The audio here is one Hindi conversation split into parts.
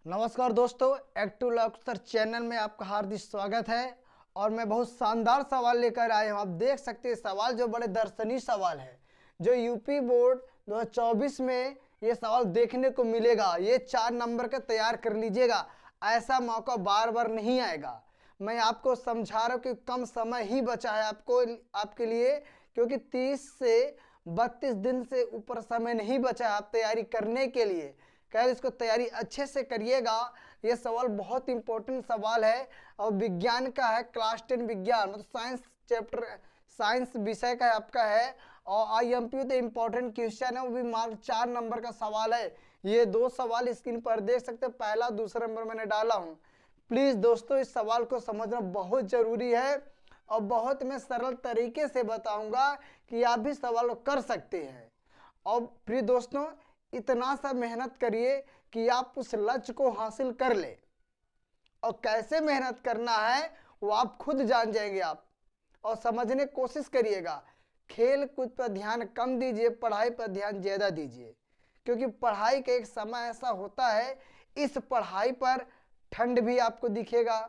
नमस्कार दोस्तों, एक्टिव लॉक्सर चैनल में आपका हार्दिक स्वागत है। और मैं बहुत शानदार सवाल लेकर आया हूँ। आप देख सकते हैं सवाल जो बड़े दर्शनीय सवाल है, जो यूपी बोर्ड 2024 में ये सवाल देखने को मिलेगा। ये 4 नंबर का तैयार कर लीजिएगा, ऐसा मौका बार बार नहीं आएगा। मैं आपको समझा रहा हूँ कि कम समय ही बचा है आपके लिए, क्योंकि 30 से 32 दिन से ऊपर समय नहीं बचा है आप तैयारी करने के लिए। कह इसको तैयारी अच्छे से करिएगा। ये सवाल बहुत इंपॉर्टेंट सवाल है और विज्ञान का है, क्लास 10 विज्ञान मतलब साइंस चैप्टर, साइंस विषय का आपका है। और IMP तो इम्पोर्टेंट क्वेश्चन है, वो भी मार्क 4 नंबर का सवाल है। ये 2 सवाल स्क्रीन पर देख सकते हैं, पहला दूसरा नंबर मैंने डाला हूँ। प्लीज दोस्तों, इस सवाल को समझना बहुत जरूरी है और बहुत मैं सरल तरीके से बताऊंगा कि आप भी सवाल कर सकते हैं। और प्रिय दोस्तों, इतना सा मेहनत करिए कि आप उस लक्ष्य को हासिल कर ले। और कैसे मेहनत करना है वो आप खुद जान जाएंगे आप। और समझने की कोशिश करिएगा। खेल कूद पर ध्यान कम दीजिए, पढ़ाई पर ध्यान ज्यादा दीजिए, क्योंकि पढ़ाई का एक समय ऐसा होता है, इस पढ़ाई पर ठंड भी आपको दिखेगा,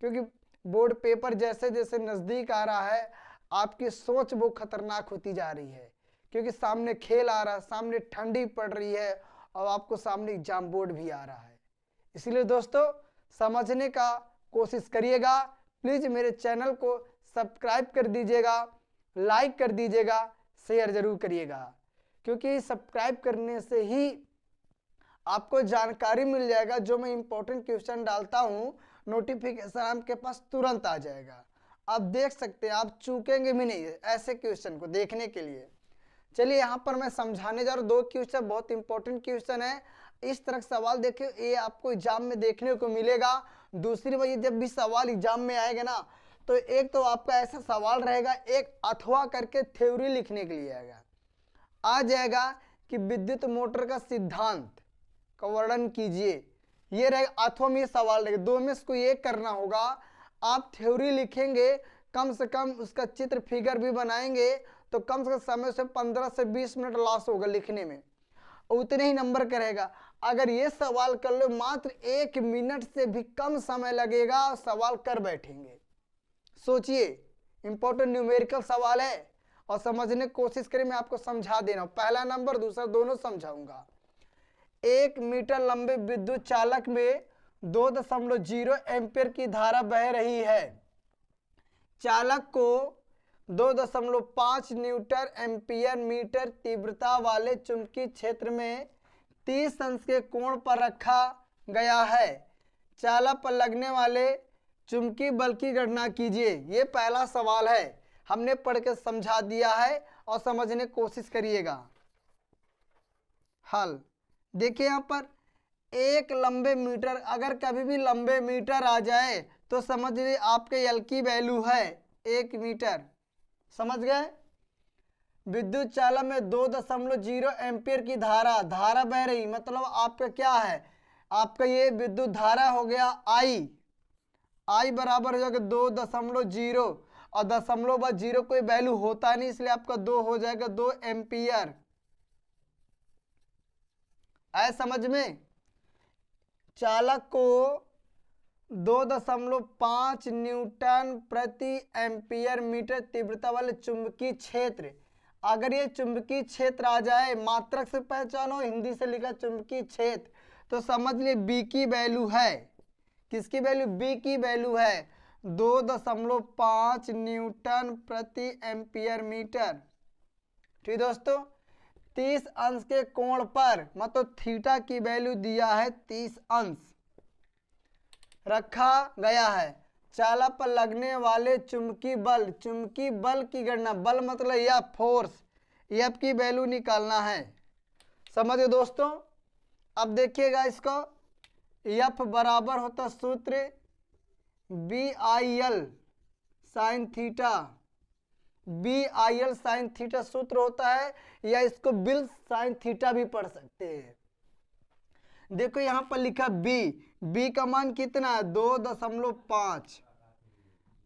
क्योंकि बोर्ड पेपर जैसे जैसे नजदीक आ रहा है आपकी सोच वो खतरनाक होती जा रही है, क्योंकि सामने खेल आ रहा है, सामने ठंडी पड़ रही है और आपको सामने एग्जाम बोर्ड भी आ रहा है। इसलिए दोस्तों, समझने का कोशिश करिएगा। प्लीज मेरे चैनल को सब्सक्राइब कर दीजिएगा, लाइक कर दीजिएगा, शेयर जरूर करिएगा, क्योंकि सब्सक्राइब करने से ही आपको जानकारी मिल जाएगा। जो मैं इंपॉर्टेंट क्वेश्चन डालता हूं, नोटिफिकेशन आपके पास तुरंत आ जाएगा। आप देख सकते हैं, आप चूकेंगे भी नहीं ऐसे क्वेश्चन को देखने के लिए। चलिए यहाँ पर मैं समझाने जा रहा हूँ 2 क्वेश्चन, बहुत इंपॉर्टेंट क्वेश्चन है। इस तरह सवाल देखिए, ये आपको एग्जाम में देखने को मिलेगा। दूसरी बात, ये जब भी सवाल एग्जाम में आएगा ना, तो एक तो आपका ऐसा सवाल रहेगा, एक अथवा करके थ्योरी लिखने के लिए आएगा। आ जाएगा कि विद्युत मोटर का सिद्धांत का वर्णन कीजिए, ये रहेगा। अथवा में ये सवाल रहेगा, 2 में से कोई एक करना होगा। आप थ्योरी लिखेंगे, कम से कम उसका चित्र फिगर भी बनाएंगे, तो कम से कम समय से 15 से 20 मिनट लॉस होगा लिखने में, उतने ही नंबर का रहेगा। अगर ये सवाल कर लो, मात्र 1 मिनट से भी कम समय लगेगा और सवाल कर बैठेंगे। सोचिए, इंपॉर्टेंट न्यूमेरिकल सवाल है और समझने की कोशिश करें। मैं आपको समझा दे रहा हूं, पहला नंबर दूसरा दोनों समझाऊंगा। 1 मीटर लंबे विद्युत चालक में 2.0 एम्पीयर की धारा बह रही है। चालक को 2.5 न्यूटन एम्पियर मीटर तीव्रता वाले चुंबकीय क्षेत्र में 30 अंश के कोण पर रखा गया है। चालक पर लगने वाले चुंबकीय बल की गणना कीजिए। ये पहला सवाल है, हमने पढ़ के समझा दिया है और समझने की कोशिश करिएगा। हल देखिए, यहाँ पर एक लंबे मीटर, अगर कभी भी लंबे मीटर आ जाए तो समझ लीजिए आपके एल की वैल्यू है 1 मीटर। समझ गए? विद्युत चालक में 2.0 एम्पीयर की धारा बह रही, मतलब आपका क्या है, आपका ये विद्युत धारा हो गया आई बराबर हो जाएगा 2.0 और 0.0 कोई वैल्यू होता नहीं, इसलिए आपका 2 हो जाएगा 2 एम्पियर। आए समझ में? चालक को 2.5 न्यूटन प्रति एम्पियर मीटर तीव्रता वाले चुंबकीय क्षेत्र, अगर ये चुंबकीय क्षेत्र आ जाए, मात्रक से पहचानो, हिंदी से लिखा चुंबकीय क्षेत्र, तो समझ लिए बी की वैल्यू है। किसकी वैल्यू? बी की वैल्यू है 2.5 न्यूटन प्रति एम्पियर मीटर। ठीक दोस्तों, 30 अंश के कोण पर, मतलब थीटा की वैल्यू दिया है 30 अंश रखा गया है। चालक पर लगने वाले चुंबकीय बल की गणना, बल मतलब यह फोर्स, एफ की वैल्यू निकालना है। समझे दोस्तों? अब देखिएगा इसको, एफ बराबर होता सूत्र BIL sine theta, BIL sine theta सूत्र होता है, या इसको बिल साइन थीटा भी पढ़ सकते हैं। देखो यहां पर लिखा बी का मान कितना है? 2.5।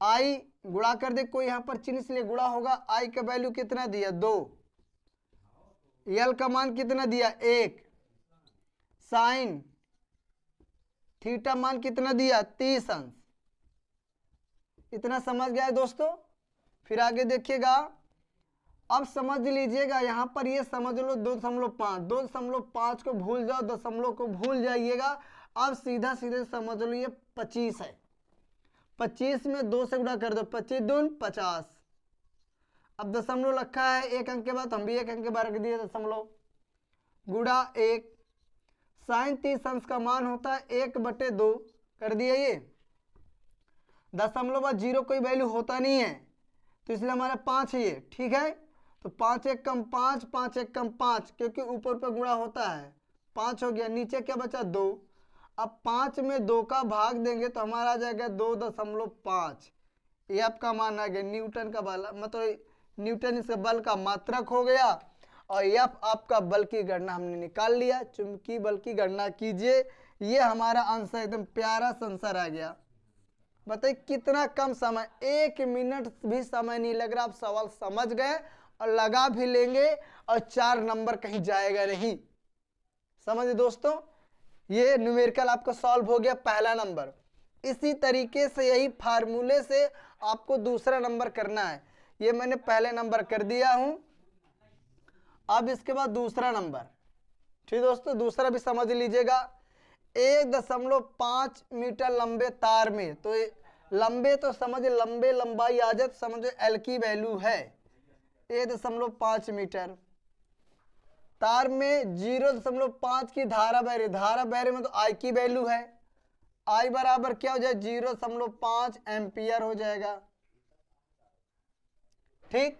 आई गुणा कर दे, कोई यहां पर चिन्ह इसलिए गुणा होगा। आई का वैल्यू कितना दिया? 2। एल का मान कितना दिया? 1। साइन थीटा मान कितना दिया 30 अंश। इतना समझ गया है दोस्तों। फिर आगे देखिएगा, अब समझ लीजिएगा यहाँ पर ये समझ लो 2.5, 2.5 को भूल जाओ, दशमलव को भूल जाइएगा। अब सीधा सीधे समझ लो ये 25 है। 25 में 2 से गुणा कर दो, 25 दून 50। अब दशमलव रखा है एक अंक के बाद, हम भी एक अंक के बाद रख दिए दशमलव, गुणा 1। साइन 30 अंश का मान होता है 1/2 कर दिया। ये दशमलव बाद 0 कोई वैल्यू होता नहीं है, तो इसलिए हमारा 5 है ये, ठीक है। तो 5 1 कम 5, 5 1 कम 5, क्योंकि ऊपर पर गुणा होता है। 5 हो गया, नीचे क्या बचा 2। अब 5 में 2 का भाग देंगे तो हमारा आ जाएगा 2.5। ये आपका मान आ गया न्यूटन का बल, मतलब न्यूटन इसके बल का मात्रक हो गया। और ये आपका बल की गणना हमने निकाल लिया। चुंबकीय बल की गणना कीजिए, ये हमारा आंसर एकदम प्यारा सा आंसर आ गया। बताइए कितना कम समय, 1 मिनट भी समय नहीं लग रहा, आप सवाल समझ गए और लगा भी लेंगे और 4 नंबर कहीं जाएगा नहीं। समझे दोस्तों, ये न्यूमेरिकल आपका सॉल्व हो गया पहला नंबर। इसी तरीके से यही फार्मूले से आपको दूसरा नंबर करना है। ये मैंने पहले नंबर कर दिया हूं, अब इसके बाद दूसरा नंबर। ठीक दोस्तों, दूसरा भी समझ लीजिएगा। 1.5 मीटर लंबे तार में, तो लंबे तो समझ, लंबे लंबाई आ जाए तो समझो एल की वैल्यू है 1.5 मीटर। तार में 0.5 की धारा बह रही, धारा बह रही में तो आई की वैल्यू है। आई बराबर क्या हो जाए 0.5 एम्पियर हो जाएगा। ठीक,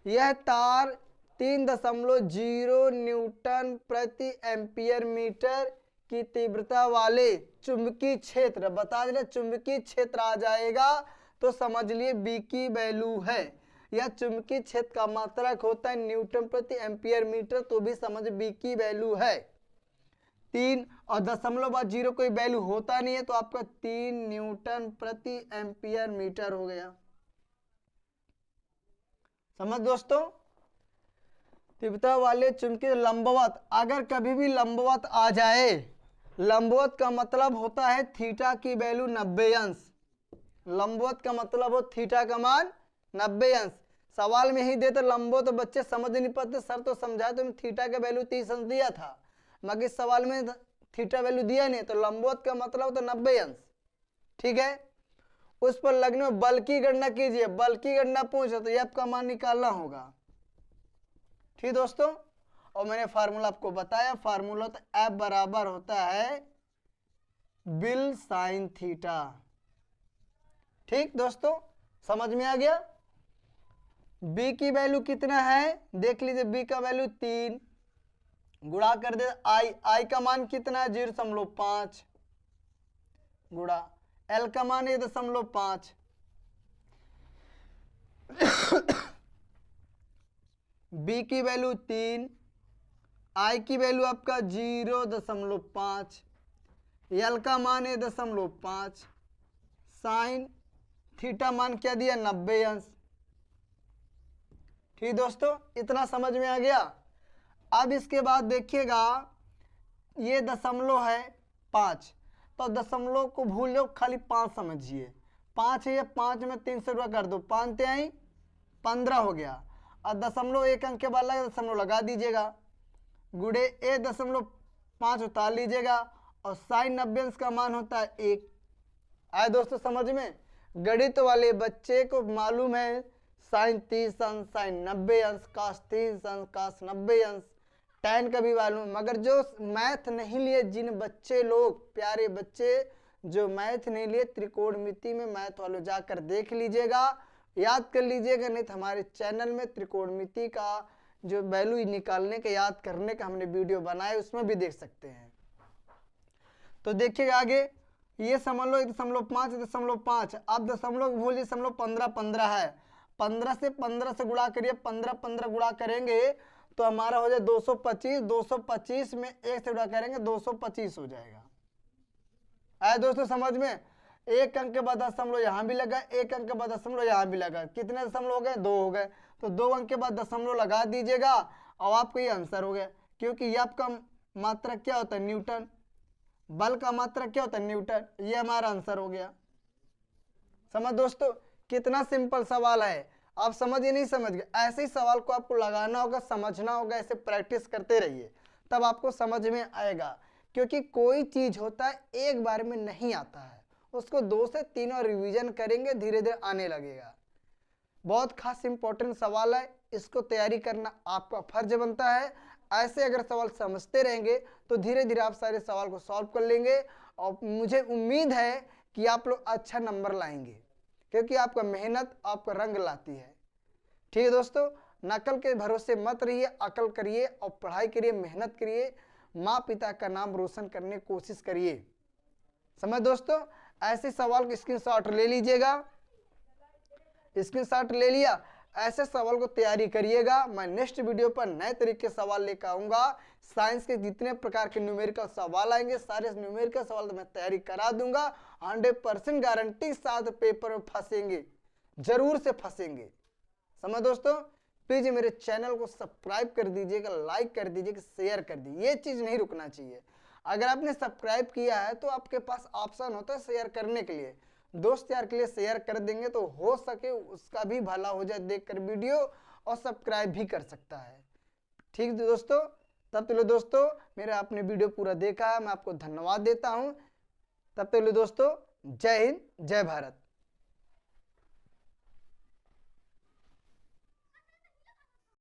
यह तार 3.0 न्यूटन प्रति एम्पियर मीटर की तीव्रता वाले चुंबकीय क्षेत्र, बता देना चुंबकीय क्षेत्र आ जाएगा तो समझ लिए बी की वैल्यू है। यह चुंबकीय क्षेत्र का मात्रक होता है न्यूटन प्रति एम्पियर मीटर, तो भी समझ बी की वैल्यू है 3। और दशमलव बाद 0 कोई वैल्यू होता नहीं है, तो आपका 3 न्यूटन प्रति एम्पियर मीटर हो गया। समझ दोस्तों, तीव्रता वाले चुंबकीय लंबवत, अगर कभी भी लंबवत आ जाए, लंबवत का मतलब होता है थीटा की वैल्यू 90 अंश। लंबवत का मतलब हो थीटा का मान 90 अंश। सवाल में ही दे तो लंबवत तो बच्चे समझ नहीं पाते, सर तो समझाए तो थीटा का वैल्यू 30 अंश दिया था, मगर इस सवाल में थीटा वैल्यू दिया नहीं, तो लंबवत का मतलब तो 90 अंश। ठीक है, उस पर लगने में बल की गणना कीजिए, बल की गणना पूछो तो ये आपका मान निकालना होगा। ठीक दोस्तों, और मैंने फार्मूला आपको बताया, फार्मूला तो F बराबर होता है बिल साइन थीटा। ठीक दोस्तों, समझ में आ गया। B की वैल्यू कितना है देख लीजिए, B का वैल्यू 3, गुणा कर दे I का मान कितना है 0.5, गुणा L का मान 1.5। B की वैल्यू 3, I की वैल्यू आपका 0.5, L का मान 1.5, साइन थीटा मान क्या दिया 90 अंश। ठीक दोस्तों, इतना समझ में आ गया। अब इसके बाद देखिएगा, ये दशमलव है 5, तो दशमलव को भूल जाओ, खाली 5 समझिए। 5 है, 5 में 3 से गुणा कर दो, 5 तिहाई 15 हो गया। और दशमलव एक अंक के बाद लगा, दशमलव लगा दीजिएगा, गुड़े 1.5 उतार लीजिएगा, और साइन 90 अंश का मान होता है 1। आए दोस्तों समझ में, गणित वाले बच्चे को मालूम है साइन 30 अंश, साइन 90 अंश, कास 30 अंश, कास 90 अंश, टैन का भी मालूम, मगर जो मैथ नहीं लिए, जिन बच्चे लोग, प्यारे बच्चे जो मैथ नहीं लिए, त्रिकोणमिति में मैथ वालों जाकर देख लीजिएगा, याद कर लीजिएगा, नहीं तो हमारे चैनल में त्रिकोणमिति का जो वैल्यू निकालने का, याद करने का हमने वीडियो बनाए, उसमें भी देख सकते हैं। तो देखिएगा आगे, ये समझ लो 1.5, अब दशमलव भूल, दशमलव 15 है, 15 से गुणा करिए, 15 गुणा करेंगे तो हमारा हो जाए 225, 225 में 1 से गुणा करेंगे 225 हो जाएगा। आया दोस्तों समझ में, एक अंक के बाद दशमलव यहाँ भी लगा, एक अंक के बाद दशमलव यहाँ भी लगा, कितने दशमलव हो गए 2 हो गए, तो 2 अंक के बाद दशमलव लगा दीजिएगा और आपको ये आंसर हो गया, क्योंकि ये आपका मात्रक क्या होता है न्यूटन। बल का मात्रक क्या होता है? न्यूटन। ये हमारा आंसर हो गया। समझ दोस्तों, कितना सिंपल सवाल है। आप समझ ही नहीं समझ गए, ऐसे ही सवाल को आपको लगाना होगा, समझना होगा, ऐसे प्रैक्टिस करते रहिए तब आपको समझ में आएगा। क्योंकि कोई चीज होता है एक बार में नहीं आता है, उसको 2 से 3 और रिवीजन करेंगे, धीरे धीरे आने लगेगा। बहुत खास इंपॉर्टेंट सवाल है, इसको तैयारी करना आपका फर्ज बनता है। ऐसे अगर सवाल समझते रहेंगे तो धीरे धीरे आप सारे सवाल को सॉल्व कर लेंगे और मुझे उम्मीद है कि आप लोग अच्छा नंबर लाएंगे, क्योंकि आपका मेहनत आपका रंग लाती है। ठीक है दोस्तों, नकल के भरोसे मत रहिए, अकल करिए और पढ़ाई करिए, मेहनत करिए, माँ पिता का नाम रोशन करने की कोशिश करिए। समझ दोस्तों, ऐसे सवाल को स्क्रीनशॉट ले लीजिएगा। स्क्रीनशॉट ले लिया, ऐसे सवाल को तैयारी करिएगा। मैं नेक्स्ट वीडियो पर नए तरीके के सवाल लेकर आऊंगा। साइंस के जितने प्रकार के न्यूमेरिकल सवाल आएंगे, सारे न्यूमेरिकल सवाल तो मैं तैयारी करा दूंगा। 100% गारंटी, साथ पेपर में फंसेंगे, जरूर से फंसेंगे। समझ दोस्तों, प्लीज मेरे चैनल को सब्सक्राइब कर दीजिएगा, लाइक कर दीजिएगा, शेयर कर दीजिए। ये चीज नहीं रुकना चाहिए। अगर आपने सब्सक्राइब किया है तो आपके पास ऑप्शन होता है शेयर करने के लिए, दोस्त यार के लिए शेयर कर देंगे तो हो सके उसका भी भला हो जाए देखकर वीडियो, और सब्सक्राइब भी कर सकता है। ठीक है दोस्तों, तब तक दोस्तों, मेरा आपने वीडियो पूरा देखा है, मैं आपको धन्यवाद देता हूं। तब तक दोस्तों, जय हिंद, जय भारत।